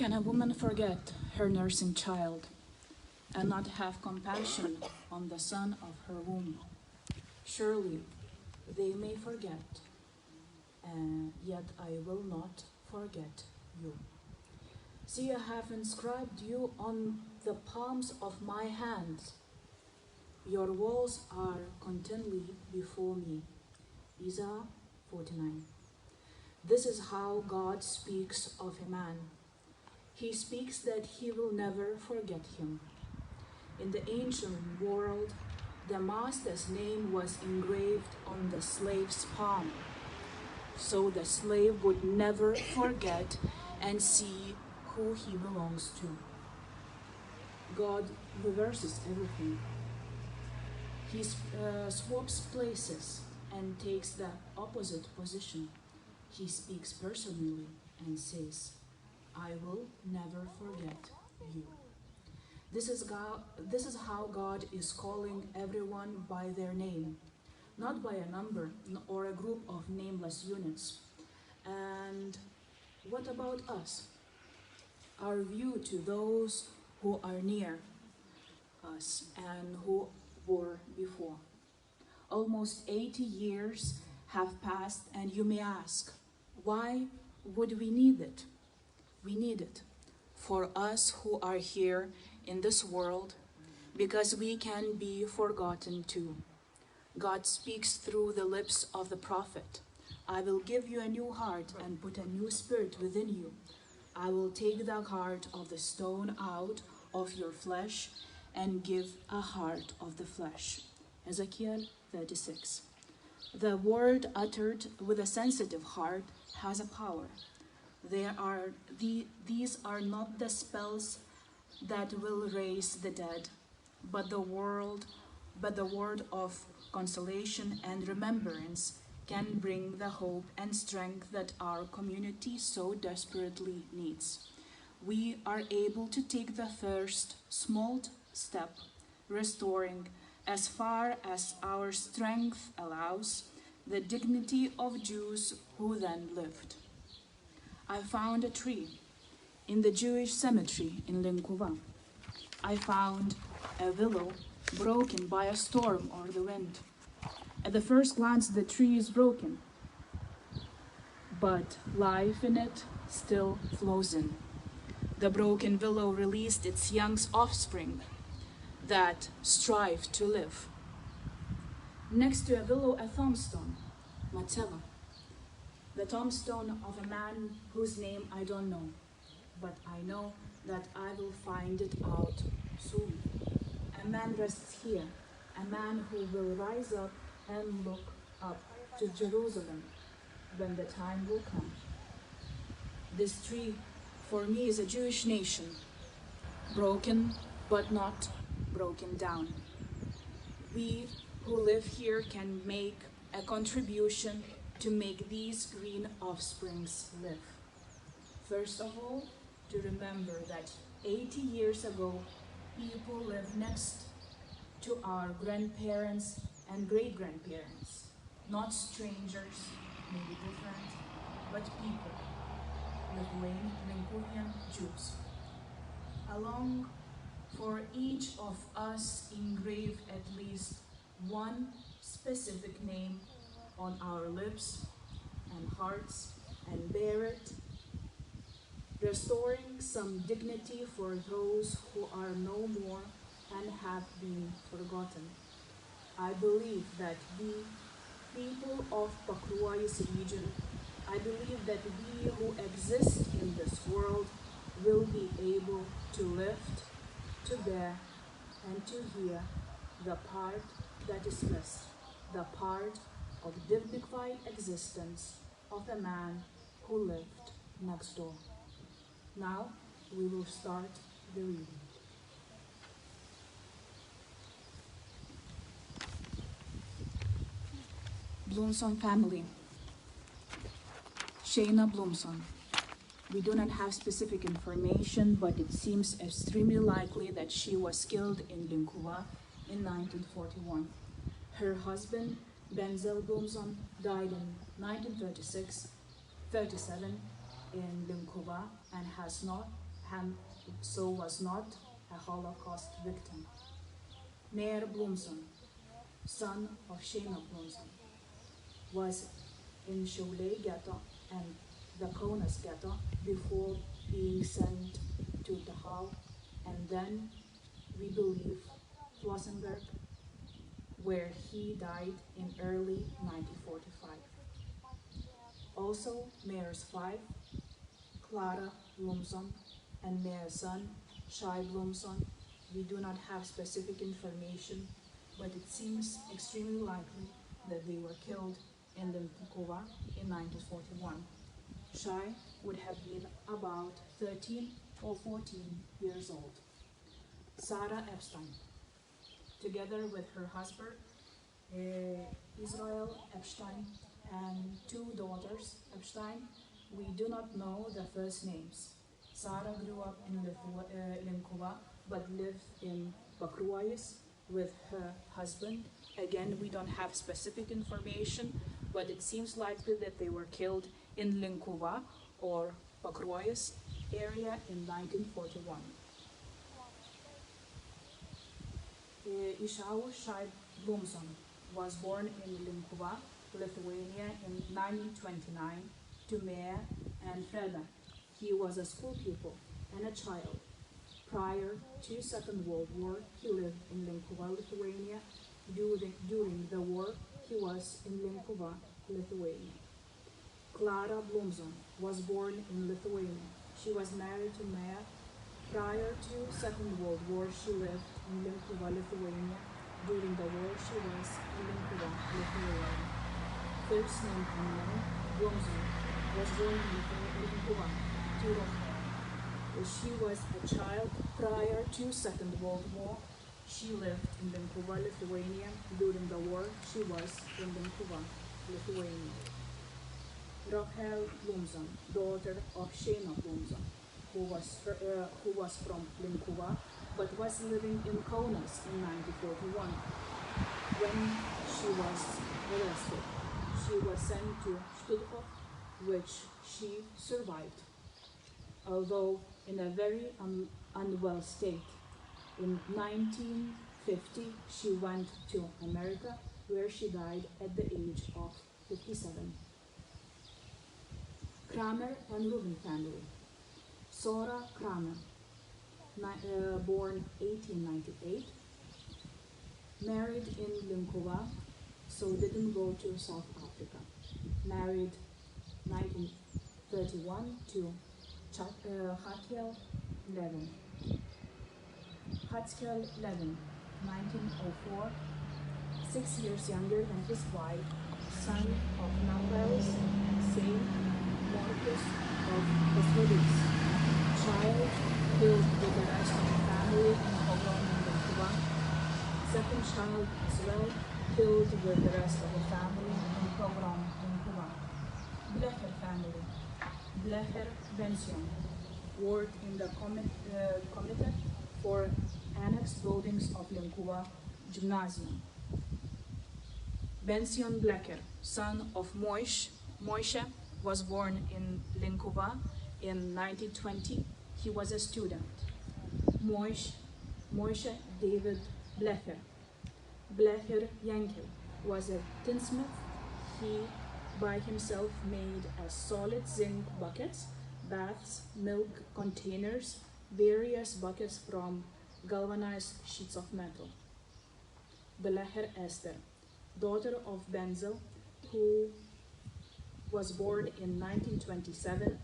Can a woman forget her nursing child and not have compassion on the son of her womb? Surely they may forget, yet I will not forget you. See, I have inscribed you on the palms of my hands. Your walls are continually before me. Isaiah 49. This is how God speaks of a man. He speaks that he will never forget him. In the ancient world, the master's name was engraved on the slave's palm, so the slave would never forget and see who he belongs to. God reverses everything. He swaps places and takes the opposite position. He speaks personally and says, I will never forget you. This is how God is calling everyone by their name, not by a number or a group of nameless units. And what about us? Our view to those who are near us and who were before. Almost 80 years have passed, and you may ask, why would we need it? We need it for us who are here in this world, because we can be forgotten too. God speaks through the lips of the prophet. I will give you a new heart and put a new spirit within you. I will take the heart of the stone out of your flesh and give a heart of the flesh. Ezekiel 36. The word uttered with a sensitive heart has a power. These are not the spells that will raise the dead, but the word of consolation and remembrance can bring the hope and strength that our community so desperately needs. We are able to take the first small step, restoring, as far as our strength allows, the dignity of Jews who then lived. I found a tree in the Jewish cemetery in Linkuva. I found a willow broken by a storm or the wind. At the first glance, the tree is broken, but life in it still flows in. The broken willow released its young offspring that strive to live. Next to a willow, a tombstone, Mateva, the tombstone of a man whose name I don't know, but I know that I will find it out soon. A man rests here, a man who will rise up and look up to Jerusalem when the time will come. This tree for me is a Jewish nation, broken but not broken down. We who live here can make a contribution to make these green offsprings live. First of all, to remember that 80 years ago, people lived next to our grandparents and great-grandparents, not strangers, maybe different, but people, Linkuvian Jews. Along for each of us engrave at least one specific name on our lips and hearts and bear it, restoring some dignity for those who are no more and have been forgotten. I believe that we, people of Pakruois region, I believe that we who exist in this world will be able to lift, to bear, and to hear the part that is missed, the part of dignified existence of a man who lived next door. Now we will start the reading. Blomson family. Shayna Blomson. We do not have specific information, but it seems extremely likely that she was killed in Linkuva in 1941. Her husband, Benzel Blomson, died in 1937 in Linkuva and has not was not a Holocaust victim. Meir Blomson, son of Shana Blomson, was in Šiauliai ghetto and the Kaunas ghetto before being sent to Dachau, and then, we believe, Flossenberg, where he died in early 1945. Also, Meir's wife, Clara Blomson, and Meir's son, Shai Blomson. We do not have specific information, but it seems extremely likely that they were killed in Linkuva in 1941. Shai would have been about 13 or 14 years old. Sarah Epstein, together with her husband, Israel Epstein, and two daughters, Epstein, we do not know the first names. Sarah grew up in Linkuva, but lived in Pakruojis with her husband. Again, we don't have specific information, but it seems likely that they were killed in Linkuva or Pakruojis area in 1941. Ishau Shai Blomson was born in Linkuva, Lithuania in 1929 to Meir and Freda. He was a school pupil and a child. Prior to Second World War, he lived in Linkuva, Lithuania. During the war, he was in Linkuva, Lithuania. Clara Blomson was born in Lithuania. She was married to Meir. Prior to Second World War, she lived in Linkuva, Lithuania. During the war, she was in Linkuva, Lithuania. First name unknown, Blomson was born in Linkuva to Rochelle. She was a child prior to Second World War. She lived in Linkuva, Lithuania. During the war, she was in Linkuva, Lithuania. Rachel Blomson, daughter of Shana Blomson, who was from Linkuva, but was living in Kaunas in 1941. When she was arrested, she was sent to Stuttgart, which she survived, although in a very unwell state. In 1950, she went to America, where she died at the age of 57. Kramer and Rubin family. Sora Kramer, born 1898, married in Linkuva, so didn't go to South Africa. Married 1931 to Hatkiel Levin. Hatkiel Levin, 1904, 6 years younger than his wife, son of Nambels, Saint Marcus of Oswaldis. Child killed with the rest of the family in Pogrom in Linkuva. Second child as well, killed with the rest of the family in Pogrom in Linkuva. Blecher family. Blecher Bension worked in the committee for annexed buildings of Linkuva Gymnasium. Bension Blecher, son of Moishe, was born in Linkuva in 1920. He was a student. Moishe David Blecher. Blecher Yankel was a tinsmith. He by himself made a solid zinc buckets, baths, milk containers, various buckets from galvanized sheets of metal. Blecher Esther, daughter of Benzel, who was born in 1927.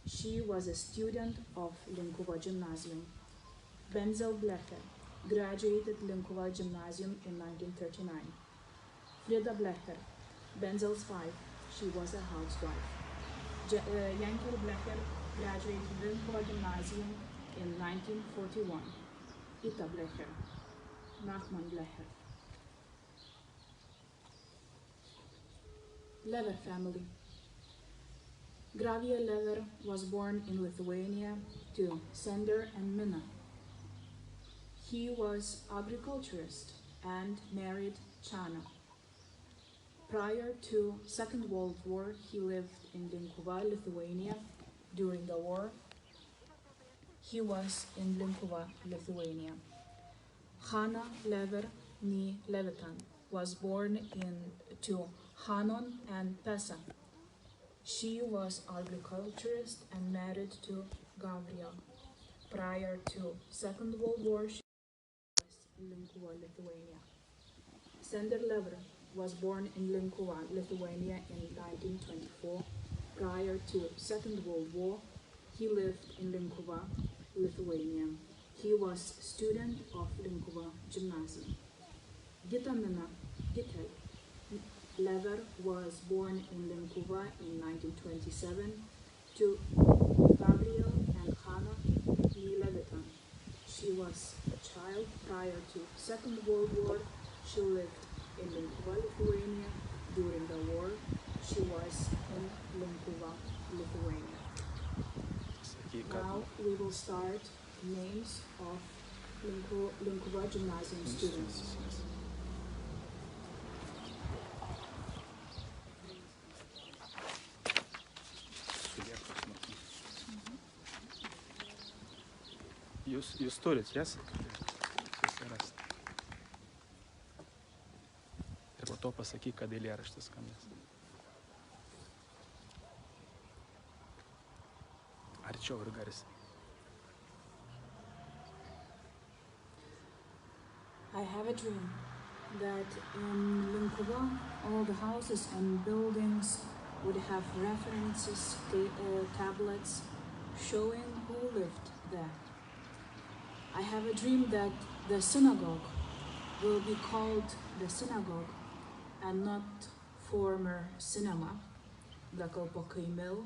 She was a student of Linkuva Gymnasium. Benzel Blecher graduated Linkuva Gymnasium in 1939. Frida Blecher, Benzel's wife, she was a housewife. Yankel Blecher graduated Linkuva Gymnasium in 1941. Ita Blecher, Nachman Blecher. Lever family. Gravia Lever was born in Lithuania to Sender and Minna. He was agriculturist and married Chana. Prior to Second World War, he lived in Linkuva, Lithuania during the war. He was in Linkuva, Lithuania. Hannah Lever ni Levitan was born to Hanon and Pesa. She was agriculturist and married to Gabriel. Prior to Second World War, she was in Linkuva, Lithuania. Sander Lever was born in Linkuva, Lithuania in 1924. Prior to Second World War, he lived in Linkuva, Lithuania. He was student of Linkuva Gymnasium. Gitamina Gitel Lever was born in Linkuva in 1927 to Gabriel and Hannah Levitan. She was a child prior to Second World War. She lived in Linkuva, Lithuania. During the war, she was in Linkuva, Lithuania. Now we will start names of Linkuva Gymnasium students. Jūs turit, jas? Susirast. Ir po to pasakyk, kad eilėraštis skambės. Arčiau ir garsiai. I have a dream that in Linkuva, all the houses and buildings would have references, tablets showing who lived there. I have a dream that the synagogue will be called the synagogue and not former cinema, the Kalpokai mill,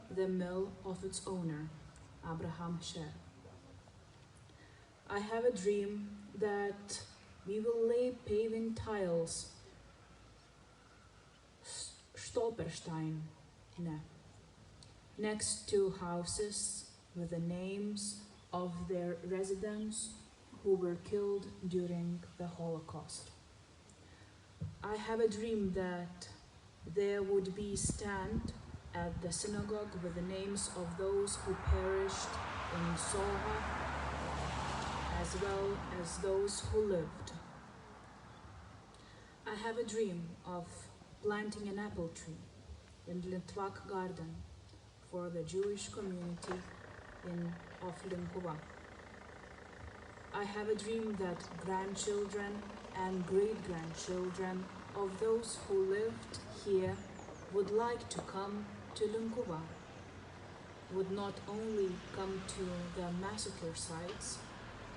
the mill of its owner, Abraham Sher. I have a dream that we will lay paving tiles, Stolperstein, next to houses with the names of their residents who were killed during the Holocaust. I have a dream that there would be a stand at the synagogue with the names of those who perished in Sora, as well as those who lived. I have a dream of planting an apple tree in Litvak garden for the Jewish community of Linkuva. I have a dream that grandchildren and great-grandchildren of those who lived here would like to come to Linkuva, would not only come to the massacre sites,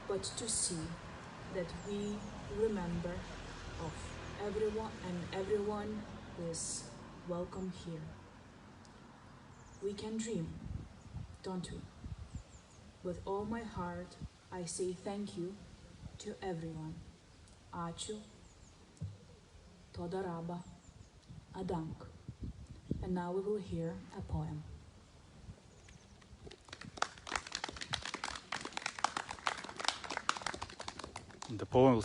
but to see that we remember of everyone, and everyone is welcome here. We can dream, don't we? With all my heart, I say thank you to everyone. Ačiū, Toda Raba, Adank. And now we will hear a poem. The poem will